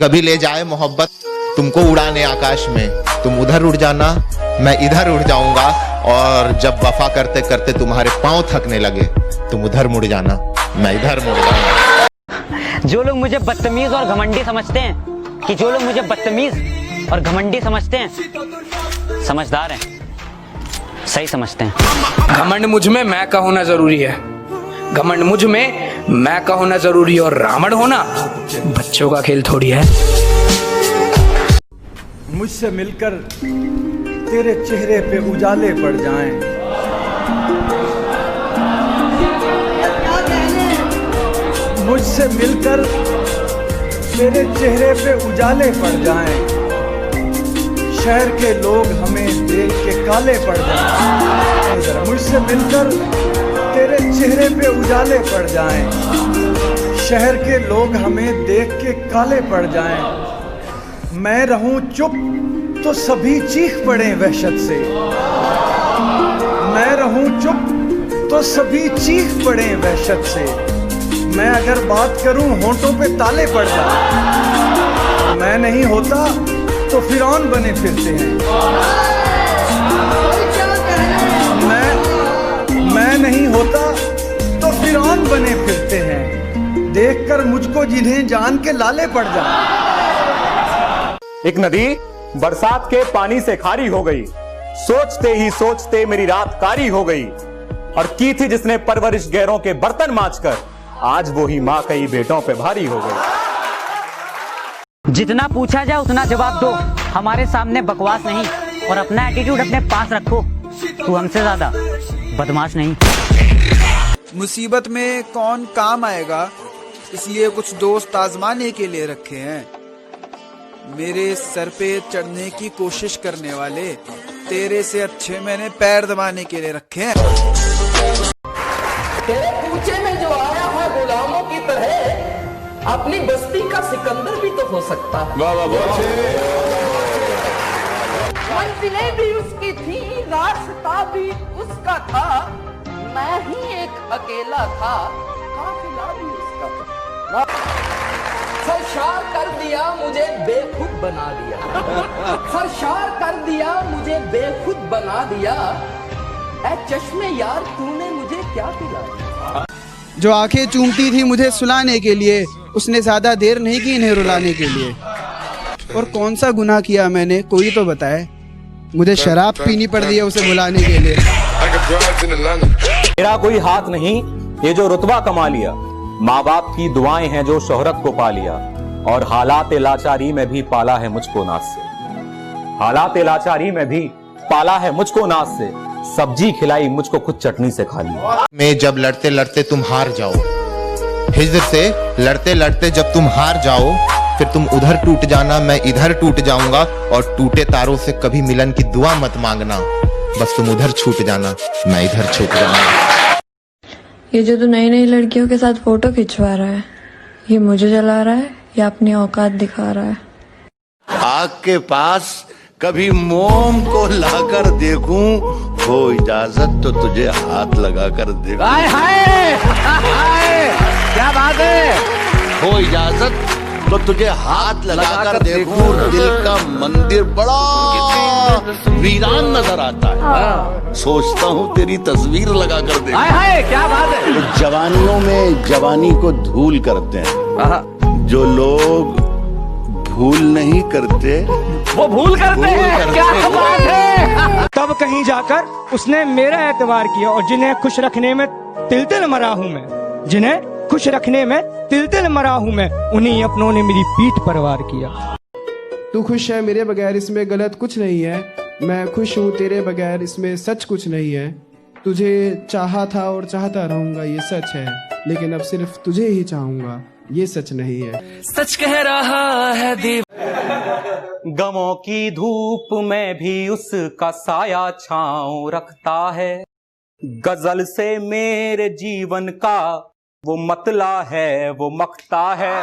कभी ले जाए मोहब्बत तुमको उड़ाने आकाश में, तुम उधर उड़ जाना मैं इधर उड़ जाऊंगा, और जब वफा करते करते तुम्हारे पांव थकने लगे तुम उधर मुड़ जाना मैं इधर मुड़ जाऊंगा। जो लोग मुझे बदतमीज और घमंडी समझते हैं, कि जो लोग मुझे बदतमीज और घमंडी समझते हैं, समझदार हैं, सही समझते हैं। घमंड मुझ में मैं का होना जरूरी है, घमंड मुझ में मैं का होना जरूरी है, और रावण होना बच्चों का खेल थोड़ी है। मुझसे मिलकर तेरे चेहरे पे उजाले पड़ जाएं, मुझसे मिलकर तेरे चेहरे पे उजाले पड़ जाएं, शहर के लोग हमें देख के काले पड़ जाएं। मुझसे मिलकर तेरे चेहरे पे उजाले पड़ जाएं, शहर के लोग हमें देख के काले पड़ जाएं। मैं रहूं चुप तो सभी चीख पड़े वहशत से, मैं रहूं चुप तो सभी चीख पड़े वहशत से। मैं अगर बात करूं होंठों पे ताले पड़ जाएं, मैं नहीं होता तो फिरौन बने फिरते हैं। मैं नहीं होता तो फिरौन बने फिरते हैं, देखकर मुझको जिन्हें जान के लाले पड़ जाएं। एक नदी बरसात के पानी से खारी हो गई, सोचते ही सोचते मेरी रात कारी हो गई, और की थी जिसने परवरिश गैरों के बर्तन मांजकर, आज वो ही मां कई बेटों पे भारी हो गई। जितना पूछा जाए उतना जवाब दो, हमारे सामने बकवास नहीं, और अपना एटीट्यूड अपने पास रखो, तू हमसे ज्यादा बदमाश नहीं। मुसीबत में कौन काम आएगा, इसलिए कुछ दोस्त आजमाने के लिए रखे हैं। मेरे सर पे चढ़ने की कोशिश करने वाले तेरे से अच्छे मैंने पैर दबाने के लिए रखे हैं। तेरे कूचे में जो आया है गुलामों की तरह, अपनी बस्ती का सिकंदर भी तो हो सकता है। मंजिलें भी उसकी थी, रास्ता भी उसका था, मैं ही एक अकेला था, काफिला भी उसका था। सरशार कर दिया मुझे बेखुद बना दिया, सरशार कर दिया मुझे बेखुद बना दिया, ऐ चश्मे यार तूने मुझे क्या पिलाया। जो आंखें चूमती थी मुझे सुलाने के लिए, उसने ज्यादा देर नहीं की इन्हें रुलाने के लिए। और कौन सा गुनाह किया मैंने, कोई तो बताए, मुझे शराब पीनी पड़ रही है उसे बुलाने के लिए। मेरा कोई हाथ नहीं ये जो रुतबा कमा लिया, माँ बाप की दुआएं हैं जो शोहरत को पा लिया, और हालात लाचारी में भी पाला है मुझको नाज से, हालात लाचारी में भी पाला है मुझको नाज से, सब्जी खिलाई मुझको खुद चटनी से खा लिया। मैं जब लड़ते लड़ते तुम हार जाओ, हिज्र से लड़ते लड़ते जब तुम हार जाओ, फिर तुम उधर टूट जाना मैं इधर टूट जाऊंगा, और टूटे तारों से कभी मिलन की दुआ मत मांगना, बस तुम उधर छूट जाना मैं इधर छूट जाऊंगा। ये जो तू नई नई लड़कियों के साथ फोटो खिंचवा रहा है, ये मुझे जला रहा है या अपनी औकात दिखा रहा है? आग के पास कभी मोम को लाकर देखूं, हो इजाजत तो तुझे हाथ लगाकर देखूं। हाय हाय क्या बात है। हो इजाजत तो तुझे हाथ लगाकर देखूं, दिल का मंदिर बड़ा वीरान नजर आता है, सोचता हूँ तेरी तस्वीर लगाकर देखूं। हाय हाय क्या बात है। तो जवानियों में जवानी को धूल करते हैं, जो लोग भूल नहीं करते वो भूल करते हैं। क्या बात है। तब कहीं जाकर उसने मेरा एतबार किया, और जिन्हें खुश रखने में तिल तिल मरा हूँ मैं, जिन्हें खुश रखने में तिल तिल मरा हूँ मैं, उन्हीं अपनों ने मेरी पीठ पर वार किया। तू खुश है मेरे बगैर इसमें गलत कुछ नहीं है, मैं खुश हूँ तेरे बगैर इसमें सच कुछ नहीं है। तुझे चाहा था और चाहता रहूंगा ये सच है, लेकिन अब सिर्फ तुझे ही चाहूंगा ये सच नहीं है। सच कह रहा है देव। गमों की धूप में भी उसका साया छांव रखता है, गजल से मेरे जीवन का वो मतला है वो मखता है,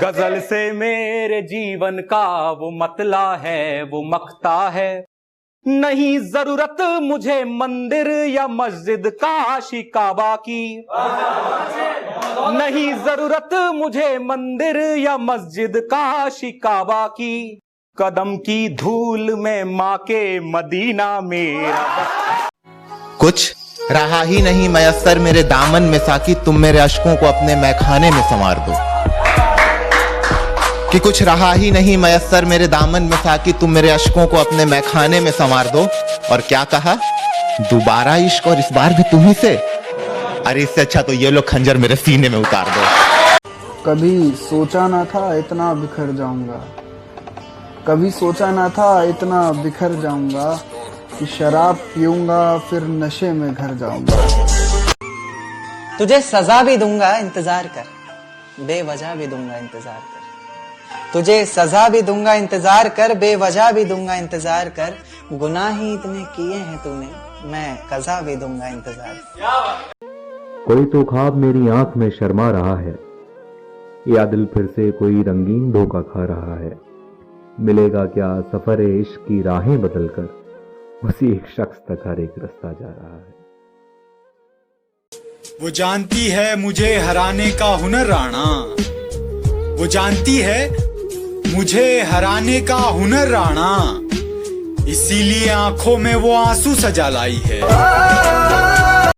गजल से मेरे जीवन का वो मतला है वो मखता है। नहीं जरूरत मुझे मंदिर या मस्जिद काशी काबा की, नहीं जरूरत मुझे मंदिर या मस्जिद काशी काबा की, कदम की धूल में माँ के मदीना मेरा। कुछ रहा ही नहीं मयस्सर मेरे दामन में साकी, तुम मेरे अश्कों को अपने मैखाने में संवार दो। कि कुछ रहा ही नहीं मयस्सर मेरे दामन में साकी, तुम मेरे अश्कों को अपने मैखाने में संवार दो। और क्या कहा, दोबारा इश्क और इस बार भी तुम्ही से। अरे इससे अच्छा तो ये लो खंजर मेरे सीने में उतार दो। कभी सोचा ना था इतना बिखर जाऊंगा, कभी सोचा ना था इतना बिखर जाऊंगा, कि शराब पीऊंगा फिर नशे में घर जाऊंगा। तुझे सजा भी दूंगा इंतजार कर, बेवजह भी दूंगा इंतजार कर। तुझे सजा भी दूंगा इंतजार कर, बेवजह भी दूंगा इंतजार कर। गुनाह ही इतने किए हैं तूने, मैं कज़ा भी दूंगा इंतजार। कोई तो ख्वाब मेरी आंख में शर्मा रहा है, या दिल फिर से कोई रंगीन धोखा खा रहा है। मिलेगा क्या सफर इश्क की राहें बदलकर, उसी एक शख्स तक हर एक रास्ता जा रहा है। वो जानती है मुझे हराने का हुनर राणा, वो जानती है मुझे हराने का हुनर राणा, इसीलिए आंखों में वो आंसू सजा लाई है।